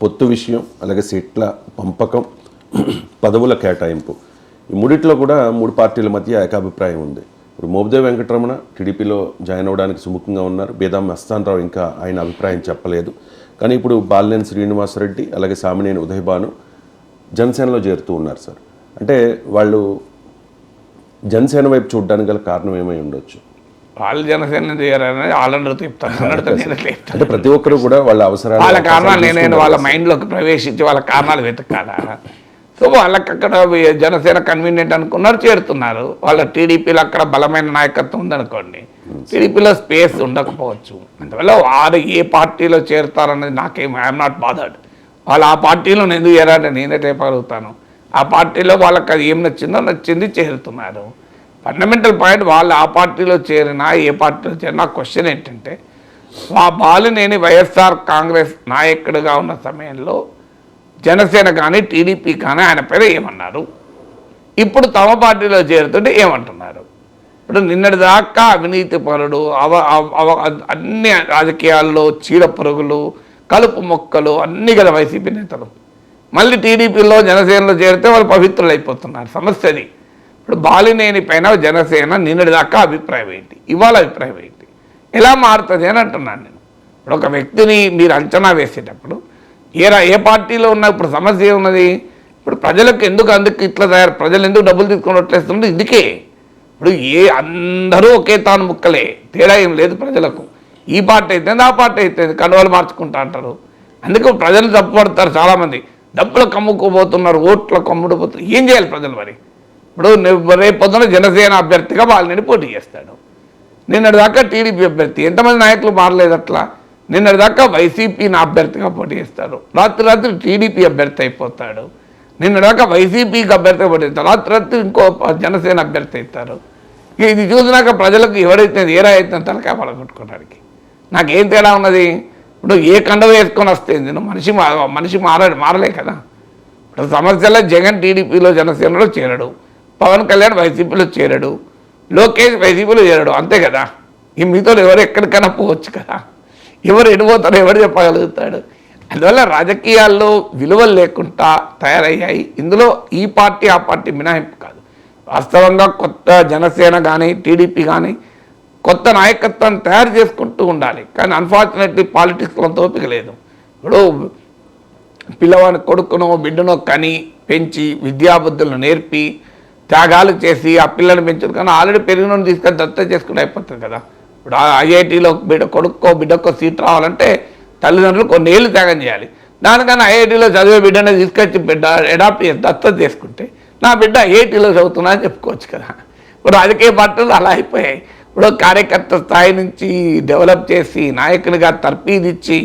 పొత్తు విషయం, అలాగే సీట్ల పంపకం, పదవుల కేటాయింపు, ఈ మూడిట్లో కూడా మూడు పార్టీల మధ్య ఏకాభిప్రాయం ఉంది. ఇప్పుడు మోపిదేవి వెంకటరమణ టీడీపీలో జాయిన్ అవ్వడానికి సుముఖంగా ఉన్నారు. బేదాం మస్తానరావు ఇంకా ఆయన అభిప్రాయం చెప్పలేదు. కానీ ఇప్పుడు బాలినేని శ్రీనివాసరెడ్డి అలాగే సామినేని ఉదయభాను జనసేనలో చేరుతూ ఉన్నారు సార్. అంటే వాళ్ళు జనసేన వైపు చూడడానికి గల కారణం ఏమై ఉండొచ్చు? వాళ్ళు జనసేన చేయాలని వాళ్ళందరూ చెప్తాను. అంటే ప్రతి ఒక్కరు కూడా వాళ్ళ అవసరాలు, వాళ్ళ కారణాలు నేను వాళ్ళ మైండ్లోకి ప్రవేశించి వాళ్ళ కారణాలు వెతకాలా? సో వాళ్ళకి అక్కడ జనసేన కన్వీనియంట్ అనుకున్నారు, చేరుతున్నారు. వాళ్ళ టీడీపీలో అక్కడ బలమైన నాయకత్వం ఉందనుకోండి, టీడీపీలో స్పేస్ ఉండకపోవచ్చు. అందువల్ల వారు ఏ పార్టీలో చేరుతారనేది నాకేం, ఐఎమ్ నాట్ బాదర్డ్. వాళ్ళు ఆ పార్టీలో ఎందుకు చేరాలంటే నేనే రేపగలుగుతాను. ఆ పార్టీలో వాళ్ళకి అది ఏం నచ్చిందో నచ్చింది, చేరుతున్నారు. ఫండమెంటల్ పాయింట్, వాళ్ళు ఆ పార్టీలో చేరినా ఏ పార్టీలో చేరినా క్వశ్చన్ ఏంటంటే, మా బాలినేని వైఎస్ఆర్ కాంగ్రెస్ నాయకుడిగా ఉన్న సమయంలో జనసేన కానీ టీడీపీ కానీ ఆయన పేరు ఏమన్నారు, ఇప్పుడు తమ పార్టీలో చేరుతుంటే ఏమంటున్నారు? ఇప్పుడు నిన్నటిదాకా అవినీతి పరుడు, అన్ని రాజకీయాల్లో చీడ పురుగులు, కలుపు మొక్కలు అన్నీ కదా వైసీపీ నేతలు. మళ్ళీ టీడీపీలో జనసేనలో చేరితే వాళ్ళు పవిత్రులు అయిపోతున్నారు. సమస్య అది. ఇప్పుడు బాలినేని పైన జనసేన నిన్నటిదాకా అభిప్రాయం ఏంటి, ఇవాళ అభిప్రాయం ఏంటి, ఎలా మారుతుంది అని అంటున్నాను నేను. ఇప్పుడు ఒక వ్యక్తిని మీరు అంచనా వేసేటప్పుడు ఏ పార్టీలో ఉన్న ఇప్పుడు సమస్య ఉన్నది, ఇప్పుడు ప్రజలకు అందుకు ఇట్లా ప్రజలు ఎందుకు డబ్బులు తీసుకొని వట్లేస్తుంటే ఇందుకే. ఇప్పుడు అందరూ ఒకే తాను ముక్కలే, తేడా ఏం లేదు ప్రజలకు. ఈ పార్టీ అయితే ఆ పార్టీ అయితే కండువాలు మార్చుకుంటా అంటారు. అందుకే ప్రజలు తప్పుపడతారు చాలామంది. డబ్బులకు అమ్ముకోబోతున్నారు, ఓట్లకు అమ్ముడుపోతున్నారు. ఏం చేయాలి ప్రజలు మరి? ఇప్పుడు రేపు పొద్దున జనసేన అభ్యర్థిగా వాళ్ళని పోటీ చేస్తాడు. నిన్నటిదాకా టీడీపీ అభ్యర్థి, ఎంతమంది నాయకులు మారలేదు అట్లా. నిన్నటిదాకా వైసీపీ అభ్యర్థిగా పోటీ చేస్తారు, రాత్రి టీడీపీ అభ్యర్థి అయిపోతాడు. నిన్నటిదాకా వైసీపీకి అభ్యర్థిగా పోటీ చేస్తారు, రాత్రి ఇంకో జనసేన అభ్యర్థి అవుతారు. ఇది చూసినాక ప్రజలకు ఎవరైతే ఏరా అయితే తలకాయ పడగొట్టుకోవడానికి నాకేం తేడా ఉన్నది? ఇప్పుడు ఏ కండవ వేసుకొని వస్తుంది, మనిషి మారలే కదా. ఇప్పుడు సమస్యలో జగన్ టీడీపీలో జనసేనలో చేరడు, పవన్ కళ్యాణ్ వైసీపీలో చేరడు, లోకేష్ వైసీపీలో చేరడు, అంతే కదా. ఈ మీతో ఎవరు ఎక్కడికైనా పోవచ్చు కదా. ఎవరు ఎడిపోతారో ఎవరు చెప్పగలుగుతాడు? అందువల్ల రాజకీయాల్లో విలువలు లేకుండా తయారయ్యాయి. ఇందులో ఈ పార్టీ ఆ పార్టీ మినహాయింపు కాదు. వాస్తవంగా కొత్త జనసేన కానీ టీడీపీ కానీ కొత్త నాయకత్వాన్ని తయారు చేసుకుంటూ ఉండాలి. కానీ అన్ఫార్చునేట్లీ పాలిటిక్స్లో ఓపిక లేదు. ఇప్పుడు పిల్లవాడిని కొడుకునో బిడ్డనో కని పెంచి విద్యాబుద్ధులను నేర్పి త్యాగాలు చేసి ఆ పిల్లల్ని పెంచదు, కానీ ఆల్రెడీ పెరిగిన తీసుకొని దత్త చేసుకుంటే అయిపోతుంది కదా. ఇప్పుడు ఐఐటీలో కొడుక్కో బిడ్డకో సీట్ రావాలంటే తల్లిదండ్రులు కొన్ని ఏళ్ళు త్యాగం చేయాలి. దానికన్నా ఐఐటీలో చదివే బిడ్డనే తీసుకొచ్చి బిడ్డ అడాప్ట్ చేసి దత్తత చేసుకుంటే నా బిడ్డ ఐఐటీలో చదువుతున్నా అని చెప్పుకోవచ్చు కదా. ఇప్పుడు రాజకీయ పార్టీలు అలా అయిపోయాయి. ఇప్పుడు కార్యకర్త స్థాయి నుంచి డెవలప్ చేసి నాయకుడిగా తర్ఫీదిచ్చి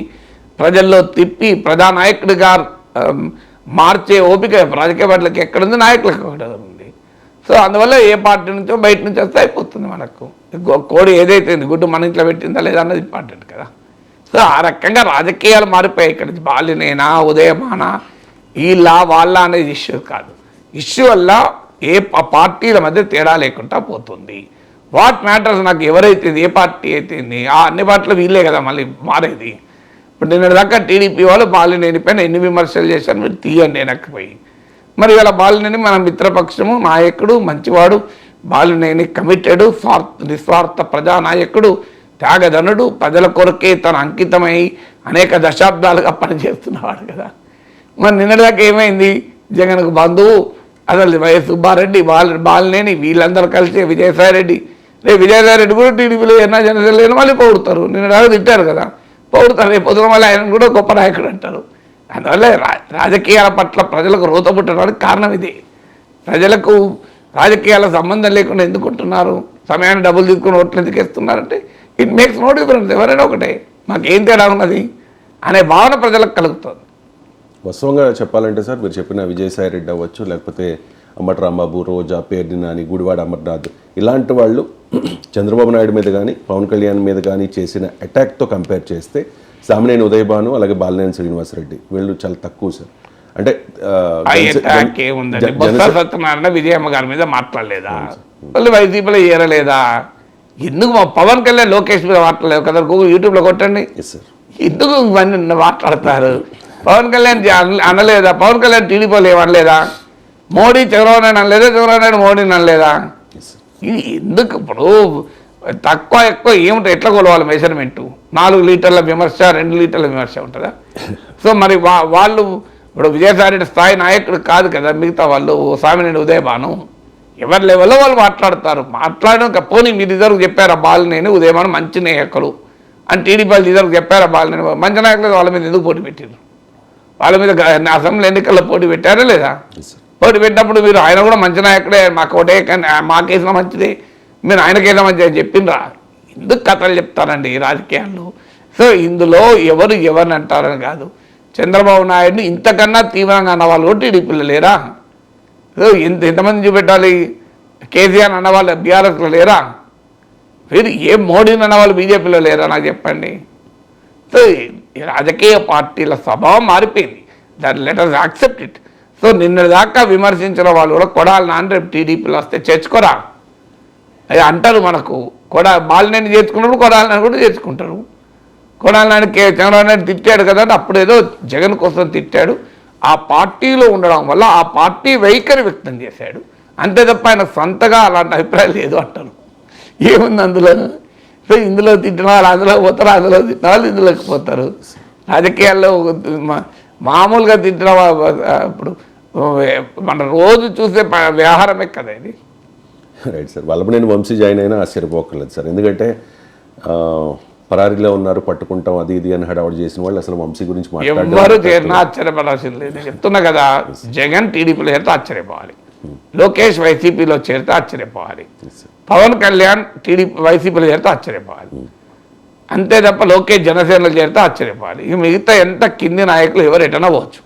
ప్రజల్లో తిప్పి ప్రజానాయకుడిగా మార్చే ఓపిక రాజకీయ పార్టీలకు ఎక్కడుంది, నాయకులకు ఎక్కడ ఉంది. సో అందువల్ల ఏ పార్టీ నుంచో బయట నుంచి వస్తే అయిపోతుంది. మనకు కోడి ఏదైతే గుడ్డు మన ఇంట్లో పెట్టిందా లేదా అన్నది ఇంపార్టెంట్ కదా. సో ఆ రకంగా రాజకీయాలు మారిపోయాయి. ఇక్కడ బాలినేనా ఉదయమానా వీళ్ళ వాళ్ళ అనేది ఇష్యూ కాదు. ఇష్యూ వల్ల ఏ పార్టీల మధ్య తేడా లేకుండా పోతుంది. వాట్ మ్యాటర్స్ నాకు ఎవరైతే ఏ పార్టీ అయితే ఆ అన్ని పార్టీలు వీళ్ళే కదా మళ్ళీ మారేది. ఇప్పుడు నిన్నటిదాకా టీడీపీ వాళ్ళు బాలినేని పైన ఎన్ని విమర్శలు చేశారు, మీరు తీయండి వెనక్కిపోయి. మరి ఇలా బాలినేని మన మిత్రపక్షము, నాయకుడు, మంచివాడు, బాలినేని కమిటెడ్, నిస్వార్థ ప్రజానాయకుడు, త్యాగధనుడు, ప్రజల కొరకే తన అంకితమై అనేక దశాబ్దాలుగా పనిచేస్తున్నవాడు కదా. మరి నిన్నటిదాకా ఏమైంది? జగన్కు బంధువు అసలు వైఎస్ సుబ్బారెడ్డి, బాలినేని వీళ్ళందరూ కలిసి విజయసాయిరెడ్డి, విజయసాయిరెడ్డి కూడా టీడీపీలో ఏమన్నా జనసేన లేని మళ్ళీ పొగుడుతారు. నిన్నటిదాకా తిట్టారు కదా, పొగుడుతారు. రేపు పొద్దున మళ్ళీ ఆయన కూడా గొప్ప నాయకుడు అంటారు. అందువల్ల రాజకీయాల పట్ల ప్రజలకు రోత పుట్టడానికి కారణం ఇది. ప్రజలకు రాజకీయాల సంబంధం లేకుండా ఎందుకుంటున్నారు, సమయాన్ని డబ్బులు తీసుకుని ఓట్లు ఎందుకు వేస్తున్నారంటే ఇట్ మేక్స్ నో డిఫరెన్స్. ఎవరైనా ఒకటే, మాకేం తేడా ఉన్నది అనే భావన ప్రజలకు కలుగుతుంది. వాస్తవంగా చెప్పాలంటే సార్, మీరు చెప్పిన విజయసాయిరెడ్డి అవ్వచ్చు, లేకపోతే అంబటి రాంబాబు, రోజా, పేర్ని నాని, గుడివాడ అమర్నాథ్, ఇలాంటి వాళ్ళు చంద్రబాబు నాయుడు మీద కానీ పవన్ కళ్యాణ్ మీద కానీ చేసిన అటాక్తో కంపేర్ చేస్తే సామినేని ఉదయభాను అలాగే బాలినేని శ్రీనివాసరెడ్డి వీళ్ళు చాలా తక్కువ సార్. అంటే సత్యనారాయణ విజయమ్మ గారి మీద మాట్లాడలేదా, వాళ్ళు వైసీపీలో ఏరలేదా, ఎందుకు మా పవన్ కళ్యాణ్ లోకేష్ మీద మాట్లాడలేదు కదా, యూట్యూబ్లో కొట్టండి. ఎందుకు ఇవన్నీ మాట్లాడతారు? పవన్ కళ్యాణ్ అనలేదా? పవన్ కళ్యాణ్ టీడీపీలో ఏమనలేదా? మోడీ చంద్రబాబు నాయుడు అనలేదా? చంద్రబాబు నాయుడు మోడీని అనలేదా? ఇది ఎందుకు ఇప్పుడు తక్కువ ఎక్కువ ఏమిటి? ఎట్లా కొలవాలి మెజర్మెంటు? 4 లీటర్ల విమర్శ 2 లీటర్ల విమర్శ ఉంటుందా? సో మరి వాళ్ళు ఇప్పుడు విజయసాయిరెడ్డి స్థాయి నాయకుడు కాదు కదా మిగతా వాళ్ళు. స్వామినేని ఉదయభాను ఎవరి లెవెల్లో వాళ్ళు మాట్లాడినాక పోనీ మీ రిజర్వ్ చెప్పారా బాలినేని ఉదయభాను మంచి నాయకులు అని టీడీపీ వాళ్ళు రిజర్వ్ చెప్పారా బాలినేని మంచి నాయకులు వాళ్ళ మీద ఎందుకు పోటీ పెట్టారు? వాళ్ళ మీద అసెంబ్లీ ఎన్నికల్లో పోటీ పెట్టారా లేదా? పోటీ పెట్టినప్పుడు మీరు ఆయన కూడా మంచి నాయకుడే మాకు ఒకటే కానీ మాకేసిన మంచిది మీరు ఆయనకేసిన మంచిది అని చెప్పిండ్రా? ఎందుకు కథలు చెప్తారండి ఈ రాజకీయాల్లో? సో ఇందులో ఎవరిని అంటారని కాదు, చంద్రబాబు నాయుడిని ఇంతకన్నా తీవ్రంగా అన్నవాళ్ళు కూడా టీడీపీలో లేరా? సో ఎంతమంది చూపెట్టాలి? కేసీఆర్ అన్నవాళ్ళు బీఆర్ఎస్లో లేరా? మీరు ఏ మోడీని అన్నవాళ్ళు బీజేపీలో లేరా నాకు చెప్పండి. సో ఈ రాజకీయ పార్టీల స్వభావం మారిపోయింది. దాన్ని లెటర్స్ యాక్సెప్ట్ ఇట్. సో నిన్నదాకా విమర్శించిన వాళ్ళు కూడా కొడాలి నాన్న రేపు టీడీపీలో వస్తే చేర్చుకోరా అది అంటారు. మనకు బాలినేని చేర్చుకున్నప్పుడు కొడాలి నాన్న కూడా చేర్చుకుంటారు. కొడాలి నాన్న చంద్రబాబు నాయుడు తిట్టాడు కదా అంటే అప్పుడేదో జగన్ కోసం తిట్టాడు. ఆ పార్టీలో ఉండడం వల్ల ఆ పార్టీ వైఖరి వ్యక్తం చేశాడు అంతే తప్ప ఆయన సొంతగా అలాంటి అభిప్రాయం లేదు అంటారు. ఏముంది అందులో? సో ఇందులో తిట్టిన వాళ్ళు అందులో పోతారు, అందులో తిట్టిన వాళ్ళు ఇందులోకి పోతారు. రాజకీయాల్లో మామూలుగా తిట్టిన ఇప్పుడు మన రోజు చూసే వ్యవహారమే కదా ఇది. Right sir. Vallabhaneni Vamsi join అయినా ఆశ్చర్యపోకర్లేదు సార్. ఎందుకంటే పరారీలో ఉన్నారు, పట్టుకుంటాం అది ఇది అని హడావుడి చేసిన వాళ్ళు అసలు వంశీ గురించి ఎవరు చేరినా ఆశ్చర్యపడాల్సింది లేదు. నేను చెప్తున్నా కదా, జగన్ టీడీపీలో చేరితే ఆశ్చర్యపోవాలి, లోకేష్ వైసీపీలో చేరితే ఆశ్చర్యపోవాలి, పవన్ కళ్యాణ్ వైసీపీలో చేరితే ఆశ్చర్యపోవాలి. అంతే తప్ప లోకేష్ జనసేనలో చేరితే ఆశ్చర్యపోవాలి. ఇక మిగతా ఎంత కింది నాయకులు ఎవరు ఎటనవచ్చు.